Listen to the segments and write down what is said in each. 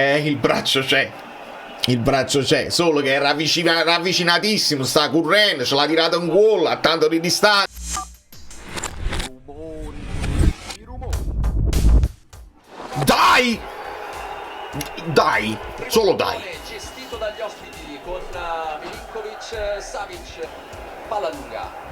Il braccio c'è. Il braccio c'è, solo che era ravvicinatissimo, sta correndo, ce l'ha tirato un gol a tanto di distanza. Dai! Dai! Solo dai! Gestito dagli ospiti con Milinkovic, Savic, palla lunga.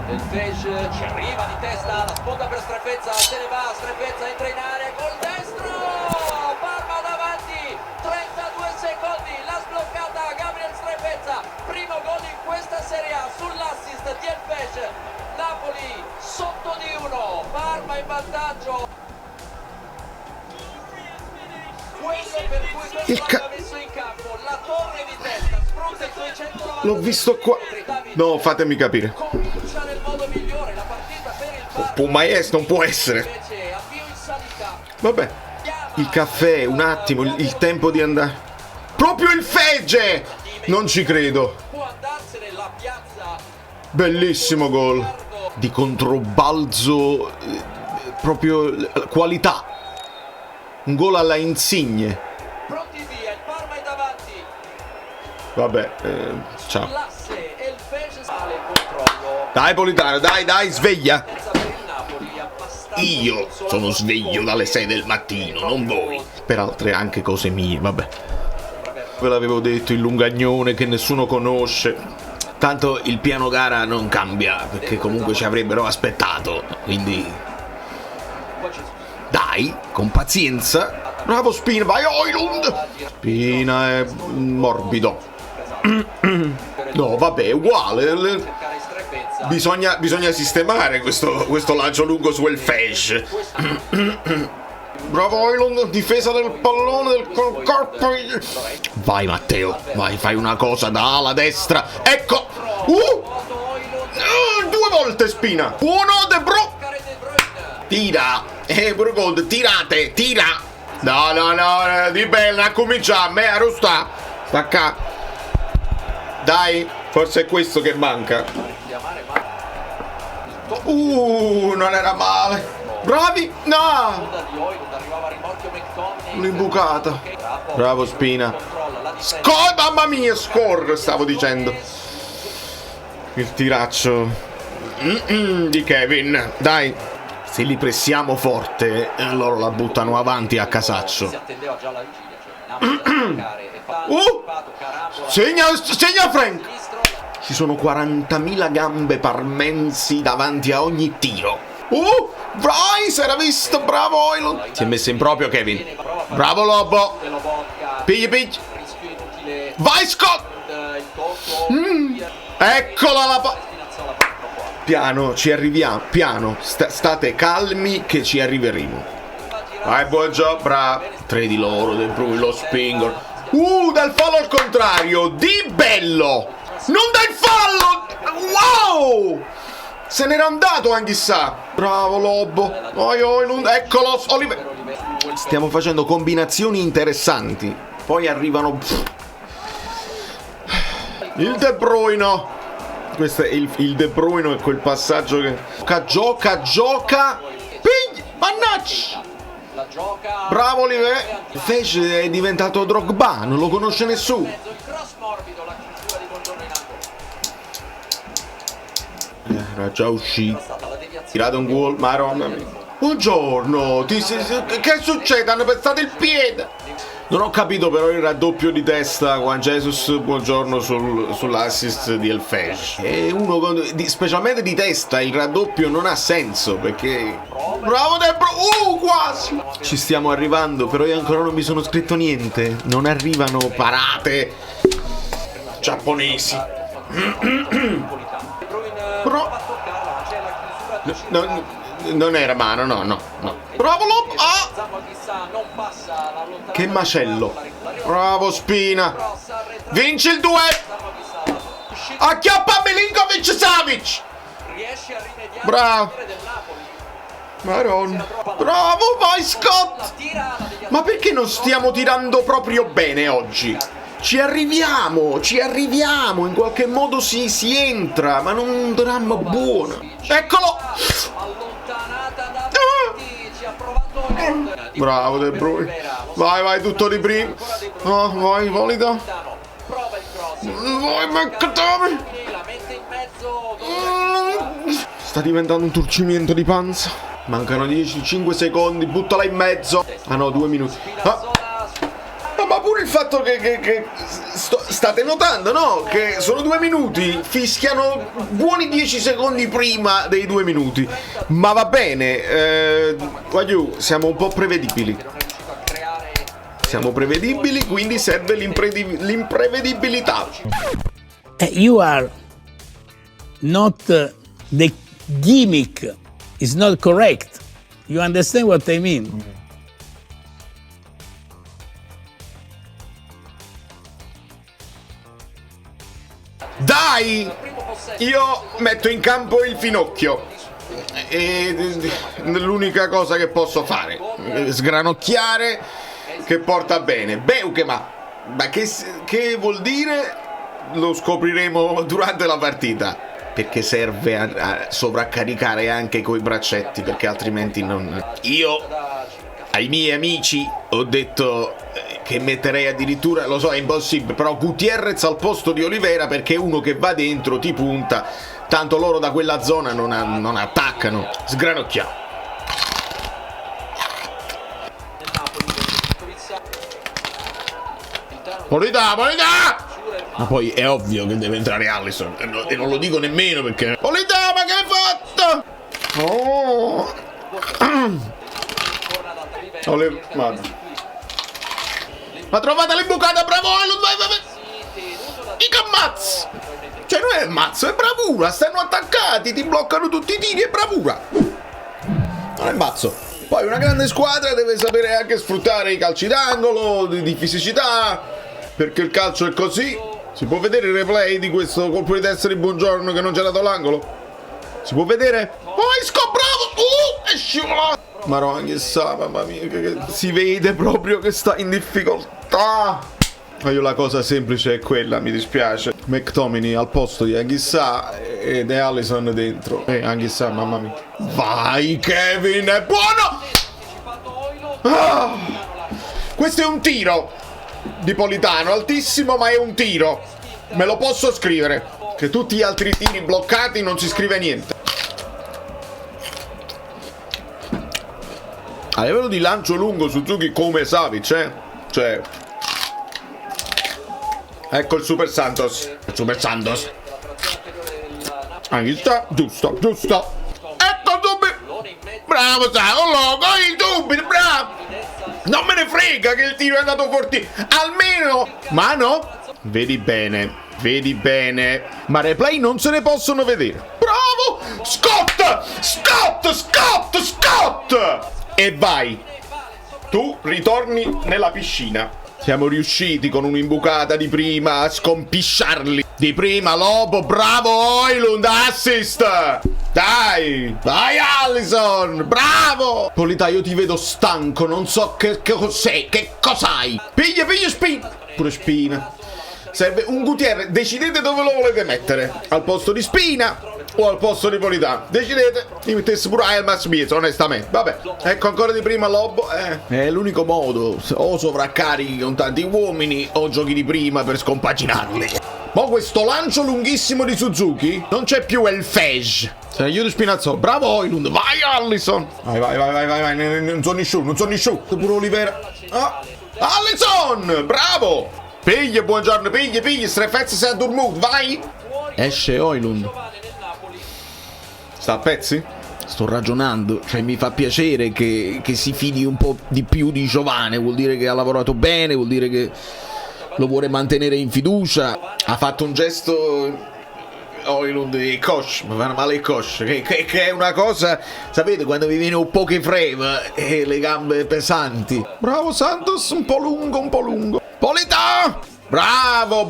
Del Fej ci arriva di testa, la sponda per Strefezza, se ne va, Strefezza entra in area col destro! Parma davanti, 32 secondi, l'ha sbloccata Gabriel Strefezza, primo gol in questa Serie A sull'assist di El Fej. Napoli sotto di 1, Parma in vantaggio. Quello per cui questo ha messo in campo la torre di testa, sfrutta i suoi 190. L'ho visto qua. No, fatemi capire. Comincia nel modo migliore la partita per il Parma. Maestro, non può essere. Invece avvio in salita. Vabbè. Il caffè, un attimo, il tempo di andare. Proprio il Fegge! Non ci credo. Può andarsene la piazza. Bellissimo gol. Di controbalzo, proprio qualità. Un gol alla Insigne. Pronti via, il Parma è davanti. Vabbè, ciao. L'asse e il Fej sale il controllo. Dai Politano, dai, sveglia. Terza per il Napoli, abbastanza Io sono sveglio dalle 6 del mattino, non voi. Per altre anche cose mie, vabbè. Ve l'avevo detto, il lungagnone che nessuno conosce. Tanto il piano gara non cambia, perché comunque ci avrebbero aspettato. Quindi dai, con pazienza. Bravo Spina, vai Højlund. Spina è morbido. No, vabbè, uguale. Bisogna sistemare questo lancio lungo su El Fej. Bravo Højlund, difesa del pallone del corpo. Vai Matteo, vai, fai una cosa da ala destra. Ecco. Due volte Spina. Uno De Bruyne. Tira. Burgold, tirate, tira. No, di bella, comincia, me arrosta. Stacca. Dai, forse è questo che manca. Non era male. Bravi, no. L'imbucata. Bravo Spina. Mamma mia, scorre, stavo dicendo. Il tiraccio di Kevin, dai. Se li pressiamo forte, loro la buttano avanti a casaccio. Segna Frank! Ci sono 40.000 gambe parmensi davanti a ogni tiro. Vai, si era visto, bravo Højlund. Si è messo in proprio Kevin. Bravo Lobo. Pigli. Vai Scott! Eccola la Piano, ci arriviamo, piano, state calmi che ci arriveremo. Vai, buon job, bravo. 3 di loro, De Bruyne lo spingono. Dal fallo al contrario, Di Bello. Non dal fallo! Wow! Se n'era andato anche sa. Bravo Lobo. Eccolo, Oliver. Stiamo facendo combinazioni interessanti. Poi arrivano il De Bruyne. Questo è il De Bruyne, è quel passaggio che gioca. Pigli, mannaggia. Bravo Oliver. Fej è diventato Drogba, non lo conosce nessuno. Era già uscito. Tirato un gol, maronna mia. Buongiorno, che succede? Hanno pezzato il piede. Non ho capito però il raddoppio di testa Juan Jesus, buongiorno, sull'assist di El Fej. E specialmente di testa, il raddoppio non ha senso, perché... Bravo De Bruyne! Quasi! Ci stiamo arrivando, però io ancora non mi sono scritto niente. Non arrivano parate giapponesi. Non era mano, no. Bravo Lob! Che macello! Bravo Spina! Vince il 2! Acchiappa Milinkovic Savic! Bravo! Maronna! Bravo, vai Scott! Ma perché non stiamo tirando proprio bene oggi? Ci arriviamo, in qualche modo si entra, ma non un dramma buono. Eccolo! Allontanata da ci ha provato Bravo De Bruyne. Vai, tutto di prima. Oh, vai, Polita. Prova il cross. Vai, McTominay. La mette in mezzo. Sta diventando un turcimento di panza. Mancano 5 secondi, buttala in mezzo. Ah no, 2 minuti. Ma pure il fatto che state notando, no? Che sono 2 minuti, fischiano buoni 10 secondi prima dei 2 minuti. Ma va bene, voglio, siamo un po' prevedibili. Siamo prevedibili, quindi serve l'imprevedibilità. You are not the gimmick is not correct. You understand what I mean? Dai! Io metto in campo il finocchio. È l'unica cosa che posso fare. Sgranocchiare che porta bene. Beukema. Ma che vuol dire? Lo scopriremo durante la partita. Perché serve a sovraccaricare anche coi braccetti, perché altrimenti non... Io ai miei amici ho detto che metterei addirittura, lo so è impossibile, però Gutierrez al posto di Oliveira, perché è uno che va dentro, ti punta, tanto loro da quella zona non attaccano. Sgranocchiamo. Polità! Ma poi è ovvio che deve entrare Alisson e non lo dico nemmeno perché... Polità, ma che hai fatto? Oh! Ma trovate l'imbucata, bravo! I cammazz! Cioè non è mazzo, è bravura! Stanno attaccati, ti bloccano tutti i tiri, è bravura! Non è mazzo! Poi una grande squadra deve sapere anche sfruttare i calci d'angolo, di fisicità, perché il calcio è così. Si può vedere il replay di questo colpo di testa di Buongiorno che non c'è dato all'angolo? Si può vedere? Poi bravo! È scivolato! Ma anche sa, mamma mia, che si vede proprio che sta in difficoltà. Ma io la cosa semplice è quella, mi dispiace. McTominay al posto di Anghissà ed è Alisson dentro. Anghissà, mamma mia. Vai Kevin, è buono! Questo è un tiro di Politano, altissimo, ma è un tiro. Me lo posso scrivere. Che tutti gli altri tiri bloccati non si scrive niente. A livello di lancio lungo Suzuki come Savic, cioè... Ecco il Super Santos. Anche sta, giusto. Ecco dubbi. Bravo, il dubbi, bravo. Non me ne frega che il tiro è andato forti. Almeno. Ma no. Vedi bene. Ma replay non se ne possono vedere. Bravo. Scott. E vai. Tu ritorni nella piscina. Siamo riusciti con un'imbucata di prima a scompisciarli. Di prima, Lobo, bravo Højlund, assist! Dai! Vai Alisson, bravo! Polità, io ti vedo stanco, non so che cos'è, che cos'hai. Piglia Spina. Pure Spina. Serve un Gutierrez, decidete dove lo volete mettere. Al posto di Spina o al posto di Polità. Decidete. Mi mettessi pure Elmas Bies, onestamente. Vabbè, ecco ancora di prima Lobo. È l'unico modo. O sovraccarichi con tanti uomini o giochi di prima per scompaginarli. Ma questo lancio lunghissimo di Suzuki non c'è più il Fej. Se ne aiuto Spinazzo. Bravo Højlund. Vai Alisson. Vai. Non sono nisciù. Pure Oliveira. Alisson. Bravo. Piglia, buongiorno, piglia, Strefezzi sei a Dortmund, vai! Esce Højlund. Sta a pezzi? Sto ragionando, cioè mi fa piacere che si fidi un po' di più di Giovane, vuol dire che ha lavorato bene, vuol dire che lo vuole mantenere in fiducia. Ha fatto un gesto Højlund di Koch, mi fanno male il Koch, che è una cosa, sapete, quando vi viene un po' che freme e le gambe pesanti. Bravo Santos, un po' lungo. Polità! Bravo!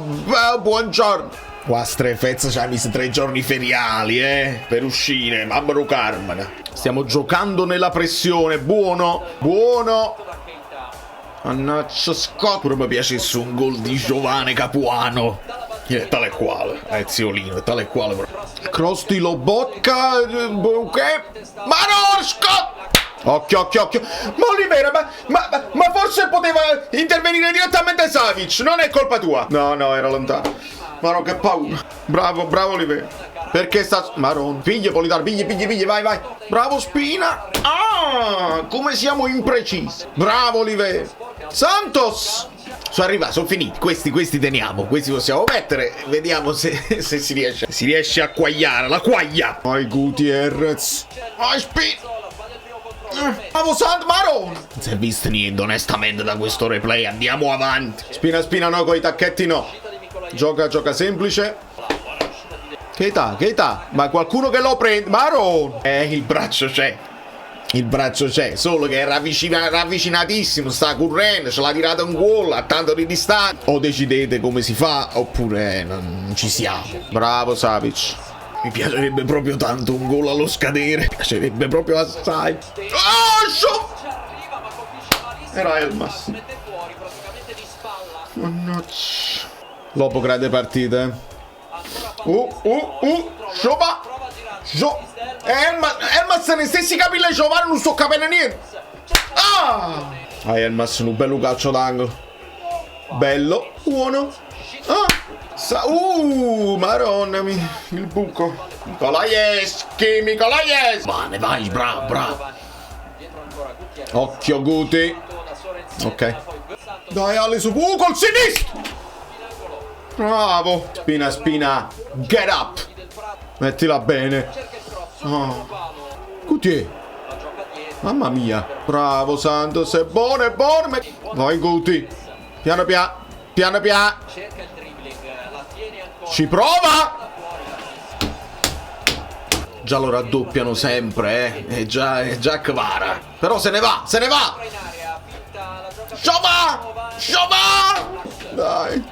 Buongiorno! Qua Strefezza ci ha messo 3 giorni feriali, per uscire, mamma Carmena. Stiamo giocando nella pressione, buono! Mannaggia Scott! Pure mi piacesse un gol di Giovane Capuano. Tale quale, Ziolino, tale quale. Cross di Lobotka, ok? Ma no, Scott! Occhio, occhio, occhio. Ma Olivera, ma forse poteva intervenire direttamente Savic. Non è colpa tua. No, era lontano. Ma no, che paura. Bravo Olivera. Perché sta... Maron. Piglia, Politano, pigli, vai. Bravo Spina. Ah, come siamo imprecisi. Bravo Olivera. Santos. Sono finiti. Questi teniamo. Questi possiamo mettere. Vediamo se si riesce. Si riesce a quagliare. La quaglia. Vai Gutierrez. Vai Spina. Bravo Maron. Non si è visto niente onestamente da questo replay. Andiamo avanti. Spina no, con i tacchetti no. Gioca semplice. Keita. Ma qualcuno che lo prende. Maron. Il braccio c'è. Solo che era ravvicinatissimo. Sta correndo. Ce l'ha tirato un gol a tanto di distanza. O decidete come si fa oppure non ci siamo. Bravo Savic. Mi piacerebbe proprio tanto un gol allo scadere. Mi piacerebbe proprio assai. Era Elmas. Mannaggia. Dopo grande partite. Giova. Elmas nei stessi capelli giovane non sto capendo niente. Elmas un bello calcio d'angolo. Bello. Buono. Maronna il buco. Nicolaieschi. Vai, bravo. Occhio Guti. Ok. Dai Ale su col sinistro. Bravo. Spina. Get up. Mettila bene. Guti. Mamma mia. Bravo Santos. È buono. Vai Guti. Piano. Ci prova! Già lo raddoppiano sempre, È già Kvara. Però se ne va! Giova! Dai!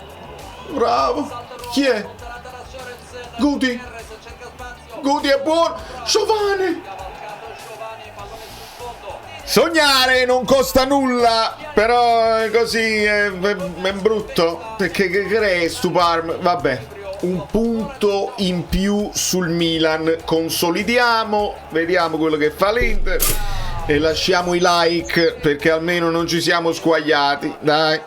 Bravo! Chi è? Guti è buono! Giovane! Sognare non costa nulla, però così è brutto. Perché che crei stu Parma? Vabbè, un punto in più sul Milan. Consolidiamo, vediamo quello che fa l'Inter e lasciamo i like perché almeno non ci siamo squagliati. Dai.